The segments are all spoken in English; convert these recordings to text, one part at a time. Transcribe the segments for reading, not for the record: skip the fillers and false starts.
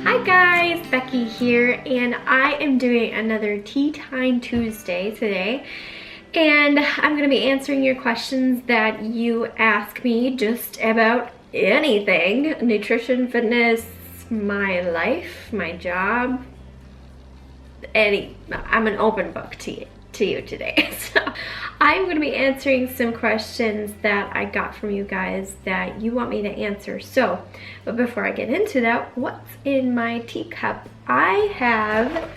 Hi guys, Becky here, and I am doing another Tea Time Tuesday today. And I'm going to be answering your questions that you ask me just about anything. Nutrition, fitness, my life, my job, I'm an open book to you today. So I'm going to be answering some questions that I got from you guys that you want me to answer. But before I get into that, what's in my teacup? I have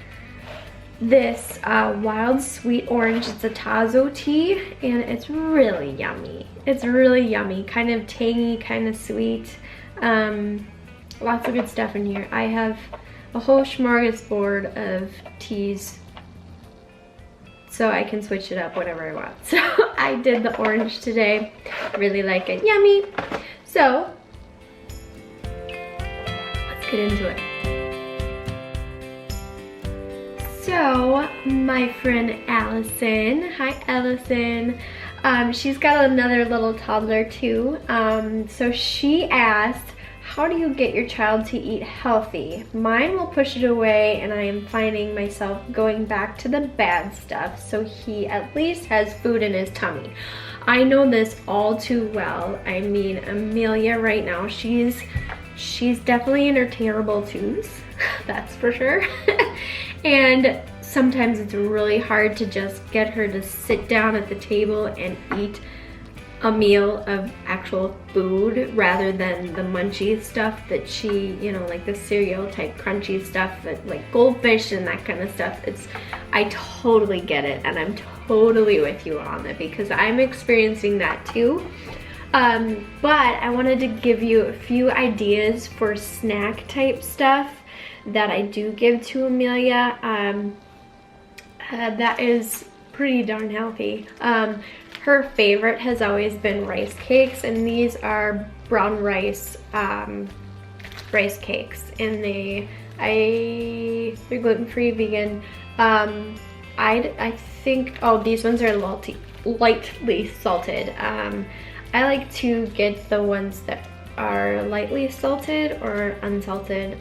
this wild sweet orange. It's a Tazo tea, and it's really yummy. It's really yummy, kind of tangy, kind of sweet. Lots of good stuff in here. I have a whole smorgasbord of teas, so I can switch it up whenever I want. So I did the orange today. Really like it. Yummy. So let's get into it. So my friend Allison, hi Allison, she's got another little toddler too. So she asked, how do you get your child to eat healthy? Mine will push it away, and I am finding myself going back to the bad stuff so he at least has food in his tummy. I know this all too well. I mean, Amelia right now, she's definitely in her terrible twos, that's for sure. And sometimes it's really hard to just get her to sit down at the table and eat a meal of actual food rather than the munchy stuff that she, you know, like the cereal type crunchy stuff, that like goldfish and that kind of stuff. I totally get it, and I'm totally with you on it because I'm experiencing that too. But I wanted to give you a few ideas for snack type stuff that I do give to Amelia. That is pretty darn healthy. Her favorite has always been rice cakes, and these are brown rice rice cakes, and they're gluten-free, vegan. I think, oh, these ones are lightly salted. I like to get the ones that are lightly salted or unsalted.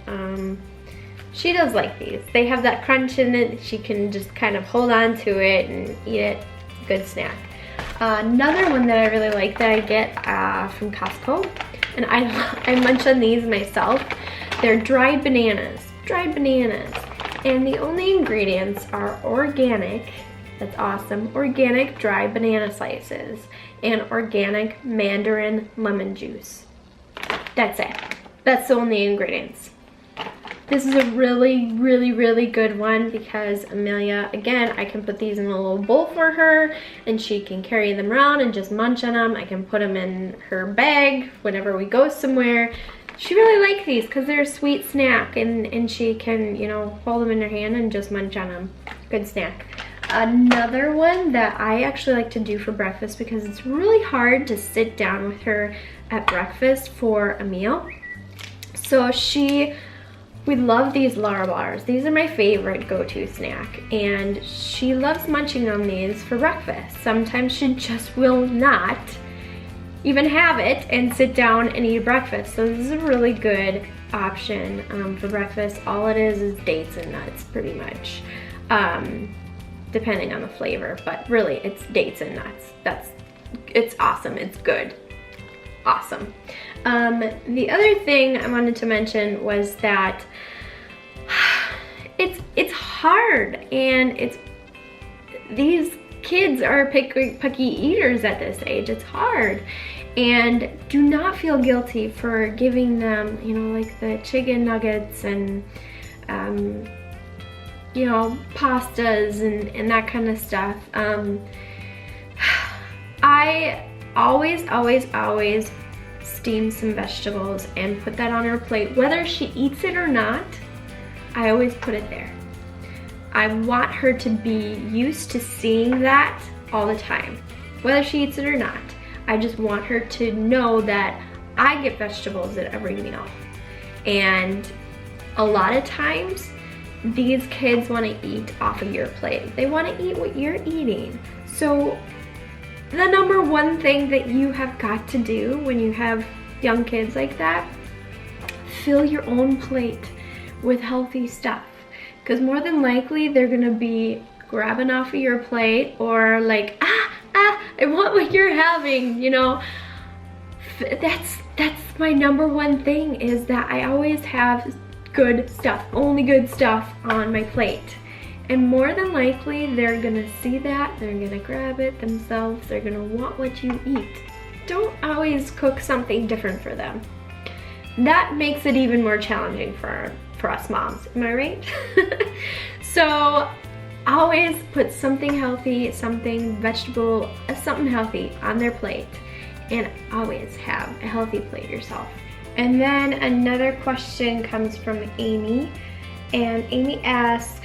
She does like these. They have that crunch in it. She can just kind of hold on to it and eat it. Good snack. Another one that I really like that I get from Costco, and I munch on these myself, they're dried bananas. And the only ingredients are organic, that's awesome, organic dried banana slices, and organic mandarin lemon juice. That's it. That's the only ingredients. This is a really, really, really good one because Amelia, again, I can put these in a little bowl for her and she can carry them around and just munch on them. I can put them in her bag whenever we go somewhere. She really likes these because they're a sweet snack, and she can, you know, hold them in her hand and just munch on them. Good snack. Another one that I actually like to do for breakfast because it's really hard to sit down with her at breakfast for a meal. So we love these Lara bars. These are my favorite go-to snack, and she loves munching on these for breakfast. Sometimes she just will not even have it and sit down and eat breakfast. So this is a really good option for breakfast. All it is dates and nuts, pretty much, depending on the flavor, but really it's dates and nuts. It's awesome, it's good. Awesome. The other thing I wanted to mention was that it's hard, and these kids are picky eaters at this age. It's hard, and do not feel guilty for giving them, you know, like the chicken nuggets and you know, pastas and that kind of stuff. I always steam some vegetables and put that on her plate. Whether she eats it or not, I always put it there. I want her to be used to seeing that all the time, whether she eats it or not. I just want her to know that I get vegetables at every meal. And a lot of times, these kids want to eat off of your plate. They want to eat what you're eating. So the number one thing that you have got to do when you have young kids like that, fill your own plate. with healthy stuff, because more than likely they're gonna be grabbing off of your plate or like, I want what you're having, you know. That's my number one thing, is that I always have good stuff, only good stuff on my plate. And more than likely, they're gonna see that, they're gonna grab it themselves, they're gonna want what you eat. Don't always cook something different for them. That makes it even more challenging for us moms, am I right? So always put something healthy, something vegetable, something healthy on their plate, and always have a healthy plate yourself. And then another question comes from Amy, and Amy asks,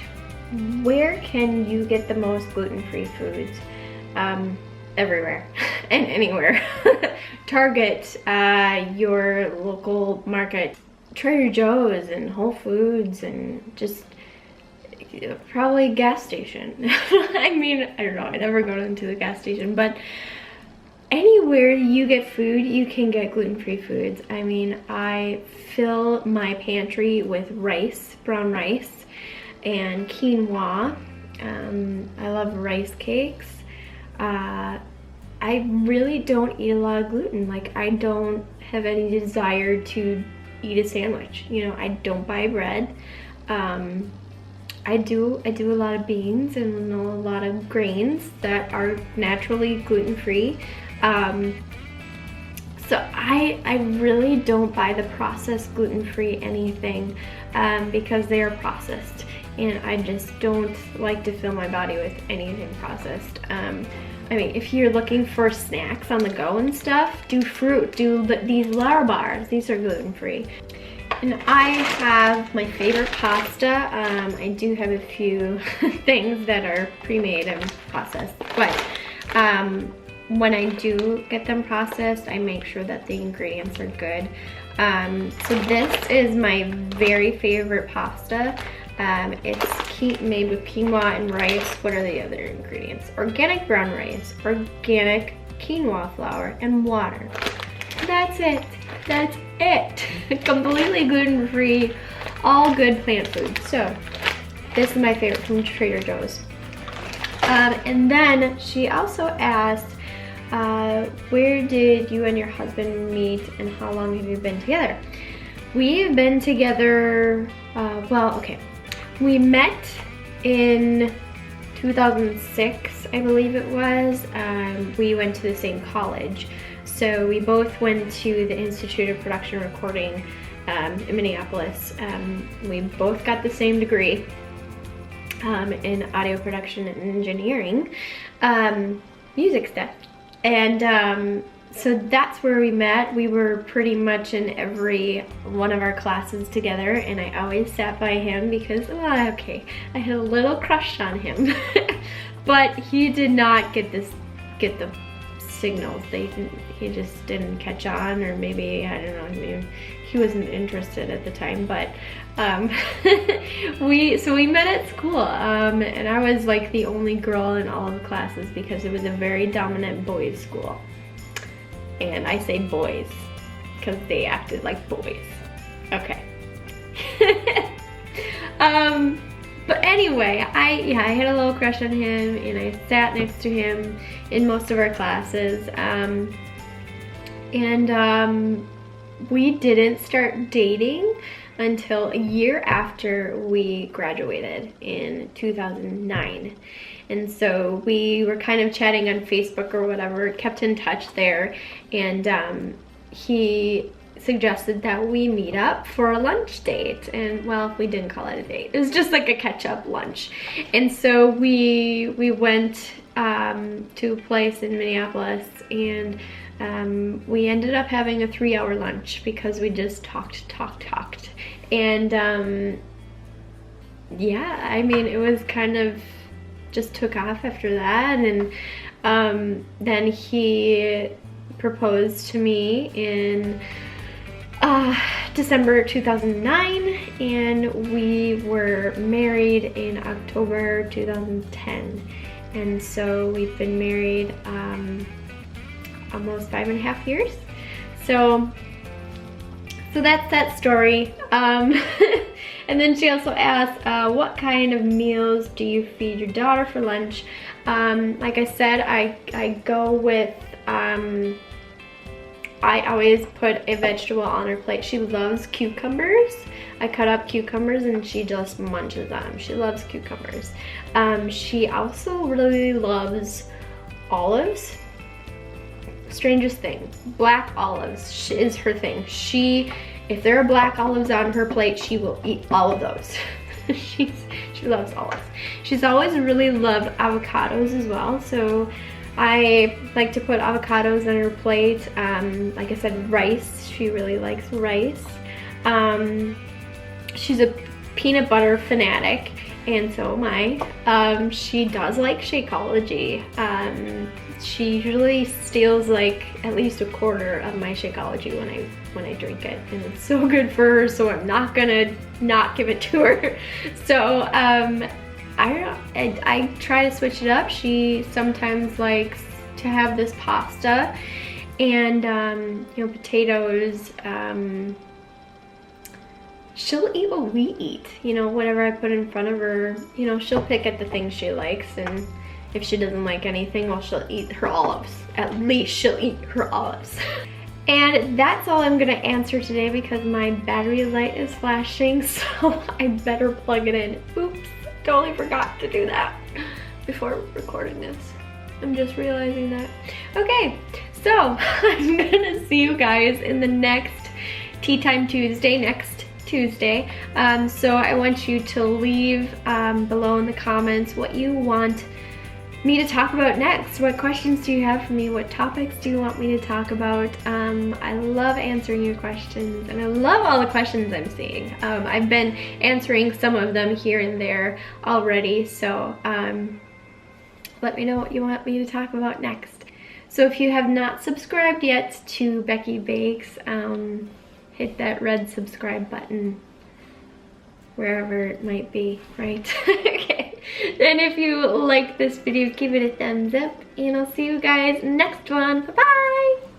where can you get the most gluten-free foods? Everywhere and anywhere. Target, your local market, Trader Joe's and Whole Foods, and just probably gas station. I mean, I don't know, I never go into the gas station, but anywhere you get food, you can get gluten-free foods. I mean, I fill my pantry with rice, brown rice, and quinoa. I love rice cakes. I really don't eat a lot of gluten. Like, I don't have any desire to eat a sandwich. You know, I don't buy bread. I do a lot of beans and a lot of grains that are naturally gluten-free. So I really don't buy the processed gluten-free anything, because they are processed, and I just don't like to fill my body with anything processed. I mean, if you're looking for snacks on the go and stuff, do fruit, do these Lara bars, these are gluten-free. And I have my favorite pasta. I do have a few things that are pre-made and processed, but when I do get them processed, I make sure that the ingredients are good. So this is my very favorite pasta. It's made with quinoa and rice. What are the other ingredients? Organic brown rice, organic quinoa flour, and water. That's it. That's it. Completely gluten-free, all good plant food. So this is my favorite from Trader Joe's. And then she also asked, where did you and your husband meet, and how long have you been together? We've been together, well, okay. We met in 2006, I believe it was. We went to the same college. So we both went to the Institute of Production Recording in Minneapolis. We both got the same degree in audio production and engineering, music stuff. And so that's where we met. We were pretty much in every one of our classes together, and I always sat by him because, well, okay, I had a little crush on him. But he did not get the signals. He just didn't catch on, or maybe, I don't know, maybe he wasn't interested at the time. But we met at school, and I was like the only girl in all of the classes because it was a very dominant boys' school. And I say boys because they acted like boys. Okay. But anyway, I had a little crush on him, and I sat next to him in most of our classes. We didn't start dating until a year after we graduated in 2009. And so we were kind of chatting on Facebook or whatever, kept in touch there, and he suggested that we meet up for a lunch date. And well, we didn't call it a date, it was just like a catch-up lunch. And so we went to a place in Minneapolis, and we ended up having a 3-hour lunch because we just talked. And yeah, I mean, it was kind of just took off after that. And then he proposed to me in December 2009, and we were married in October 2010. And so we've been married almost 5.5 years. So So that's that story. And then she also asked, what kind of meals do you feed your daughter for lunch? Like I said, I go with, I always put a vegetable on her plate. She loves cucumbers. I cut up cucumbers and she just munches on them. She loves cucumbers. She also really loves olives. Strangest thing, black olives is her thing. If there are black olives on her plate, she will eat all of those. She loves olives. She's always really loved avocados as well, so I like to put avocados on her plate. Like I said, rice. She really likes rice. She's a peanut butter fanatic, and so am I. She does like Shakeology. She usually steals like at least a quarter of my Shakeology when I drink it, and it's so good for her, so I'm not gonna not give it to her. So I try to switch it up. She sometimes likes to have this pasta and you know, potatoes. She'll eat what we eat, you know, whatever I put in front of her. You know, she'll pick at the things she likes, and if she doesn't like anything, well, she'll eat her olives. At least she'll eat her olives. And that's all I'm gonna answer today because my battery light is flashing, so I better plug it in. Oops, totally forgot to do that before recording this. I'm just realizing that. Okay, so I'm gonna see you guys in the next Tea Time Tuesday, next Tuesday. So I want you to leave below in the comments what you want me to talk about next. What questions do you have for me? What topics do you want me to talk about? I love answering your questions, and I love all the questions I'm seeing. I've been answering some of them here and there already, so let me know what you want me to talk about next. So if you have not subscribed yet to Becky Bakes, hit that red subscribe button wherever it might be, right? Okay. And if you like this video, give it a thumbs up, and I'll see you guys next one. Bye-bye!